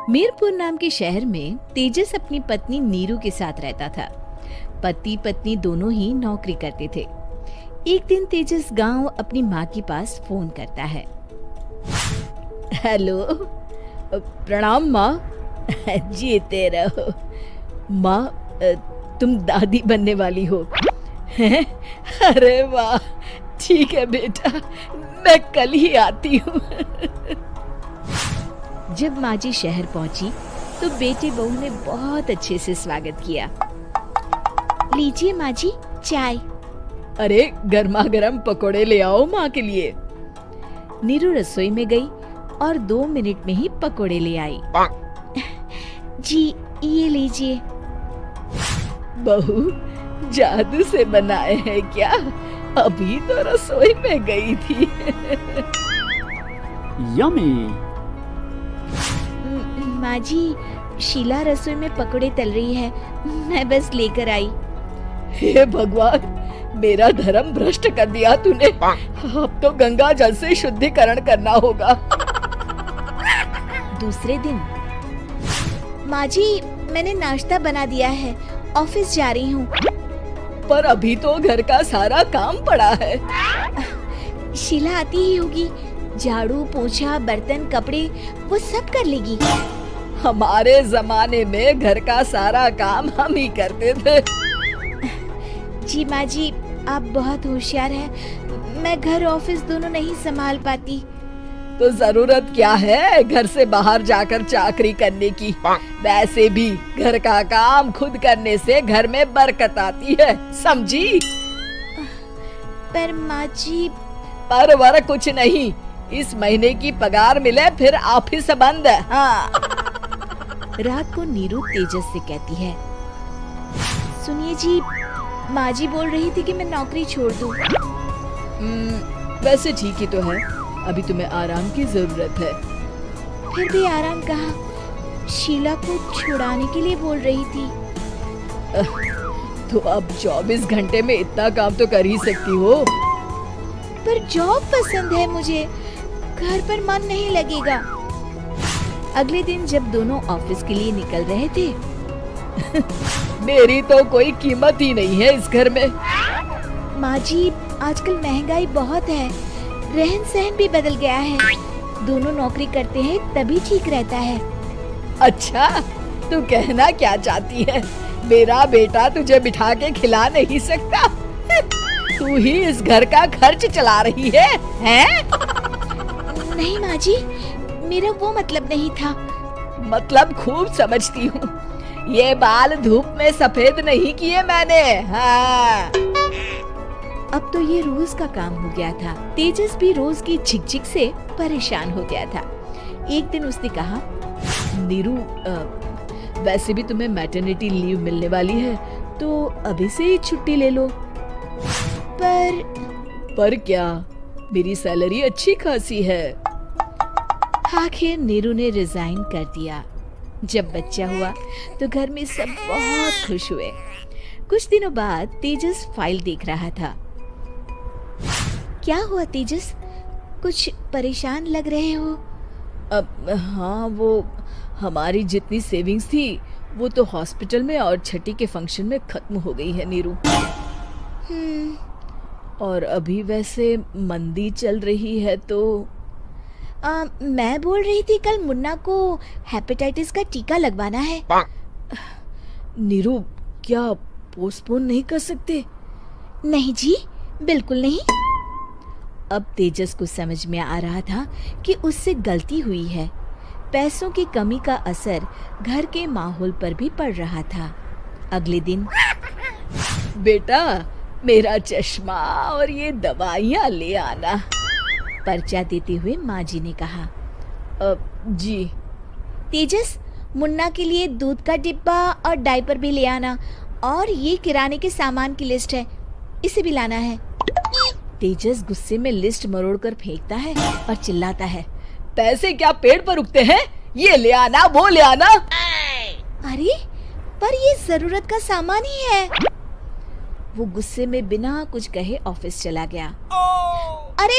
मीरपुर नाम के शहर में तेजस अपनी पत्नी नीरू के साथ रहता था। पति पत्नी दोनों ही नौकरी करते थे। एक दिन तेजस गांव अपनी माँ के पास फोन करता है। हेलो, प्रणाम माँ। जीते रहो माँ, तुम दादी बनने वाली हो हैं? अरे वाह, ठीक है बेटा, मैं कल ही आती हूँ। जब माँ जी शहर पहुंची तो बेटे बहू ने बहुत अच्छे से स्वागत किया। लीजिए माँ जी चाय। अरे गर्मा गर्म पकोड़े ले आओ माँ के लिए। नीरू रसोई में गई और 2 मिनट में ही पकोड़े ले आई। जी ये लीजिए। बहू जादू से बनाए हैं क्या? अभी तो रसोई में गई थी। यम्मी। माँ जी, शीला रसोई में पकोड़े तल रही है, मैं बस लेकर आई। हे भगवान, मेरा धर्म भ्रष्ट कर दिया तूने। अब तो गंगा जल से शुद्धिकरण करना होगा। दूसरे दिन, माँ जी मैंने नाश्ता बना दिया है, ऑफिस जा रही हूँ। पर अभी तो घर का सारा काम पड़ा है। शीला आती ही होगी, झाड़ू पोछा बर्तन कपड़े वो सब कर लेगी। हमारे जमाने में घर का सारा काम हम ही करते थे। जी माँ जी, आप बहुत होशियार हैं, मैं घर ऑफिस दोनों नहीं संभाल पाती। तो जरूरत क्या है घर से बाहर जाकर चाकरी करने की? वैसे भी घर का काम खुद करने से घर में बरकत आती है, समझी? पर माँ जी। पर वर कुछ नहीं, इस महीने की पगार मिले फिर ऑफिस बंद। हाँ। रात को नीरू तेजस से कहती है, सुनिए जी, माँ जी बोल रही थी कि मैं नौकरी छोड़ दूं। वैसे ठीक ही तो है, अभी तुम्हें आराम की जरूरत है। फिर भी आराम कहाँ, शीला को छुड़ाने के लिए बोल रही थी। तो अब 24 घंटे में इतना काम तो कर ही सकती हो। पर जॉब पसंद है मुझे, घर पर मन नहीं लगेगा। अगले दिन जब दोनों ऑफिस के लिए निकल रहे थे, मेरी तो कोई कीमत ही नहीं है इस घर में। माँ जी, आजकल महंगाई बहुत है, रहन सहन भी बदल गया है, दोनों नौकरी करते हैं तभी ठीक रहता है। अच्छा, तू कहना क्या चाहती है? मेरा बेटा तुझे बिठा के खिला नहीं सकता? तू ही इस घर का खर्च चला रही है, हैं? नहीं माँ जी, मेरा वो मतलब नहीं था। मतलब खूब समझती हूँ, ये बाल धूप में सफेद नहीं किए मैंने। हाँ। अब तो ये रोज का काम हो गया था। तेजस भी रोज की झिकझिक से परेशान हो गया था। एक दिन उसने कहा, नीरू, वैसे भी तुम्हें मैटरनिटी लीव मिलने वाली है, तो अभी से ही छुट्टी ले लो। पर क्या, मेरी सैलरी अच्छी खासी है। आखिर नीरू ने रिजाइन कर दिया। जब बच्चा हुआ तो घर में सब बहुत खुश हुए। कुछ दिनों बाद तेजस फाइल देख रहा था। क्या हुआ तेजस, कुछ परेशान लग रहे हो? अब हाँ, वो हमारी जितनी सेविंग्स थी वो तो हॉस्पिटल में और छठी के फंक्शन में खत्म हो गई है नीरू। और अभी वैसे मंदी चल रही है तो मैं बोल रही थी कल मुन्ना को हेपेटाइटिस का टीका लगवाना है। नीरू, क्या पोस्टपोन नहीं कर सकते? नहीं जी, बिल्कुल नहीं। अब तेजस को समझ में आ रहा था कि उससे गलती हुई है। पैसों की कमी का असर घर के माहौल पर भी पड़ रहा था। अगले दिन, बेटा मेरा चश्मा और ये दवाइयाँ ले आना, पर्चा देते हुए माँ जी ने कहा। जी। तेजस, मुन्ना के लिए दूध का डिब्बा और डायपर भी ले आना, और ये किराने के सामान की लिस्ट है, इसे भी लाना है। तेजस गुस्से में लिस्ट मरोड़कर फेंकता है और चिल्लाता है, पैसे क्या पेड़ पर उगते हैं? ये ले आना, वो ले आना। अरे पर ये जरूरत का सामान ही है। वो गुस्से में बिना कुछ कहे ऑफिस चला गया। अरे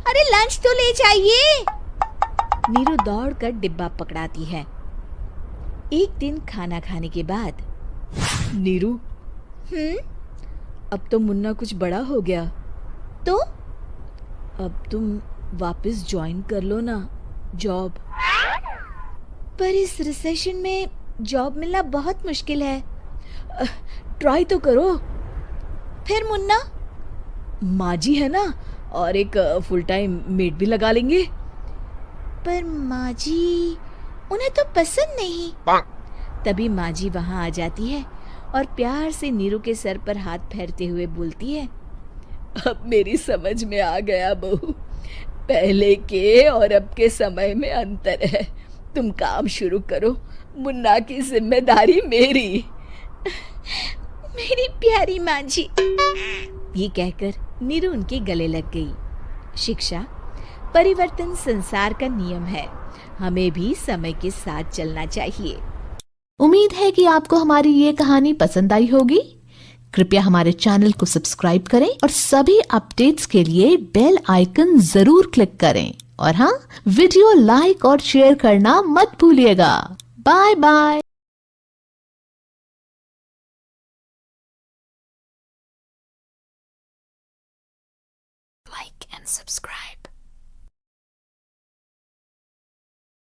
अरे लंच तो ले जाइए। नीरू दौड़कर डिब्बा पकड़ाती है। एक दिन खाना खाने के बाद, नीरू, अब तो मुन्ना कुछ बड़ा हो गया, तो अब तुम वापस ज्वाइन कर लो ना जॉब। पर इस रिसेशन में जॉब मिलना बहुत मुश्किल है। ट्राई तो करो। फिर मुन्ना? माँ जी है ना, और एक फुल टाइम मेड भी लगा लेंगे। पर माँ जी, उन्हें तो पसंद नहीं। तभी माँ जी वहाँ आ जाती है और प्यार से नीरू के सर पर हाथ फेरते हुए बोलती है, अब मेरी समझ में आ गया बहू, पहले के और अब के समय में अंतर है। तुम काम शुरू करो, मुन्ना की जिम्मेदारी मेरी। मेरी प्यारी माँ जी। ये कहकर नीरू उनके गले लग गई। शिक्षा, परिवर्तन संसार का नियम है, हमें भी समय के साथ चलना चाहिए। उम्मीद है कि आपको हमारी ये कहानी पसंद आई होगी। कृपया हमारे चैनल को सब्सक्राइब करें और सभी अपडेट्स के लिए बेल आइकन जरूर क्लिक करें। और हाँ, वीडियो लाइक और शेयर करना मत भूलिएगा। Bye bye. Like and subscribe.